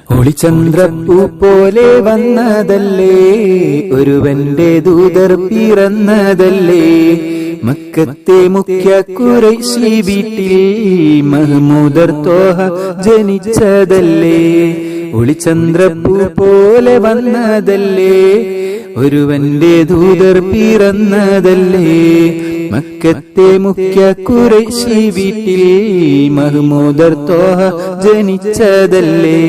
ഒളിചന്ദ്രപ്പൂ പോലെ വന്നതല്ലേ, ഒരുവന്റെ ദൂതർ പിറന്നതല്ലേ, മക്കത്തെ മുഖ്യ ഖുറൈശി വീട്ടിൽ മഹ്മൂദർ ത്വാഹ ജനിച്ചതല്ലേ. ഒളിചന്ദ്രപ്പൂ പോലെ വന്നതല്ലേ, ഒരുവന്റെ ദൂതർ പിറന്നതല്ലേ, മക്കത്തെ മുഖ്യ ഖുറൈശി വീട്ടിൽ മഹ്മൂദർ ത്വാഹ ജനിച്ചതല്ലേ.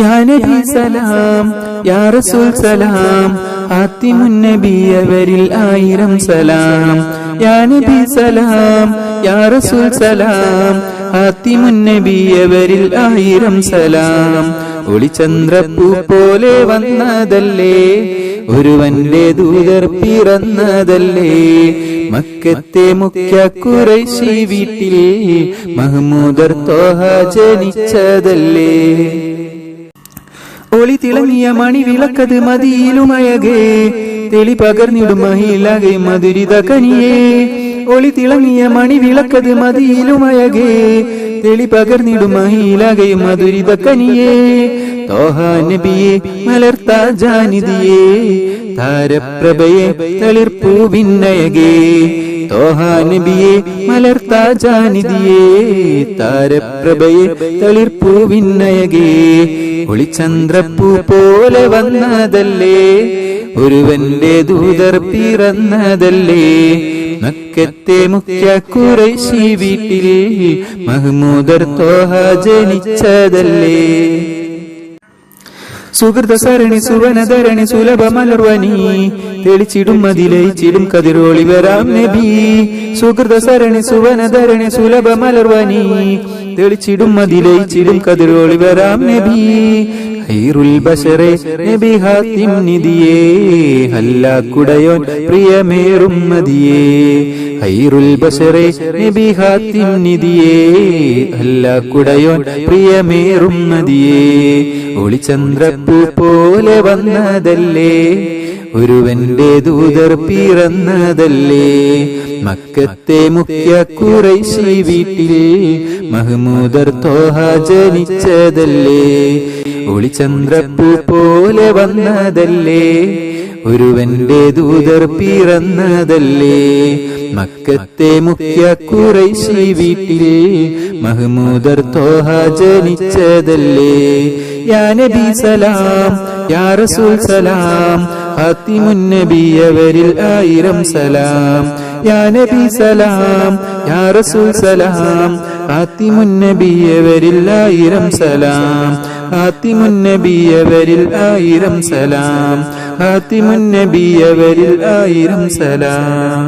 യാ നബി സലാം, യാ റസൂൽ സലാം, ഹാത്തിമുൻ നബി അവരിൽ 1000 സലാം. യാ നബി സലാം, യാ റസൂൽ സലാം, ഹാത്തിമുൻ നബി അവരിൽ 1000 സലാം. ഒളിചന്ദ്രപ്പൂ പോലെ വന്നതല്ലേ, ഒരുവന്റെ ദൂതർ പിറന്നതല്ലേ, മക്കത്തെ മുഖ്യ ഖുറൈശി വീട്ടിൽ മഹ്മൂദർ ത്വാഹ ജനിച്ചതല്ലേ. ഒളി തിളങ്ങിയ മണി വിളക്കത് മദിയിലുമയകെ, തെളി പകർന്നിടും മഹിളകെ മധുരിത കനിയേ. ഒളി തിളങ്ങിയ മണി വിളക്കത് മദിയിലുമയകെ, തെളി പകർന്നിടും മഹിളകെ മധുരിത കനിയേ. ത്വാഹ നബിയെ മലർത്ത ജാനിദിയേ, താരപ്രഭയെ തളിർപ്പൂവിന്നയകെ. ത്വാഹ നബിയെ മലർത്ത ജാനിദിയേ, താരപ്രഭയെ തളിർപ്പൂവിന്നയകെ. ഒളിചന്ദ്രപ്പൂ പോലെ വന്നതല്ലേ, ഒരുവന്റെ ദൂതർ പിറന്നതല്ലേ, മക്കത്തെ മുഖ്യ ഖുറൈശി വീട്ടിൽ മഹ്മൂദർ ത്വാഹ ജനിച്ചതല്ലേ. സുഹൃത സരണി സുവനധരണി സുലഭ മലർവനി, തെളിച്ചിടും മതിലയിച്ചിടും കതിരോളി വരാം നബി. സുഹൃത സരണി സുവനധരണി സുലഭ മലർവനി, തെളിച്ചിടും മതിലയിച്ചിടും കതിരോളി വരാം നബി. ഖൈറുൽ ബശറെ നബി ഹാത്തിം നിധിയേ, ഹല്ലാക്കുടയോൻ പ്രിയമേറും മതിയേ. ഖൈറുൽ ബശറെ നബി ഹാത്തിം നിധിയേ, ഹല്ലാക്കുടയോൻ പ്രിയമേറും മതിയേ. ഒളിചന്ദ്രപ്പൂ പോലെ വന്നതല്ലേ, ഒരുവന്റെ ദൂതർ പിറന്നതല്ലേ, മക്കത്തെ മുഖ്യ ഖുറൈശി വീട്ടിൽ മഹ്മൂദർ ത്വാഹ ജനിച്ചതല്ലേ. ഒളിചന്ദ്രപ്പൂ പോലെ വന്നതല്ലേ, ഒരുവന്റെ ദൂതർ പിറന്നതല്ലേ, മക്കത്തെ മുഖ്യ ഖുറൈശി വീട്ടിൽ മഹ്മൂദർ ത്വാഹ ജനിച്ചതല്ലേ. യാ നബി സലാം, യാ റസൂൽ സലാം, ഹാത്തിമുൻ നബി അവരിൽ 1000 സലാം. യാ നബി സലാം, യാ റസൂൽ സലാം, ഹാത്തിമുൻ നബി അവരിൽ 1000 സലാം. ഹാത്തിമുൻ നബി അവരിൽ 1000 സലാം. ഹാത്തിമുൻ നബി അവരിൽ 1000 സലാം.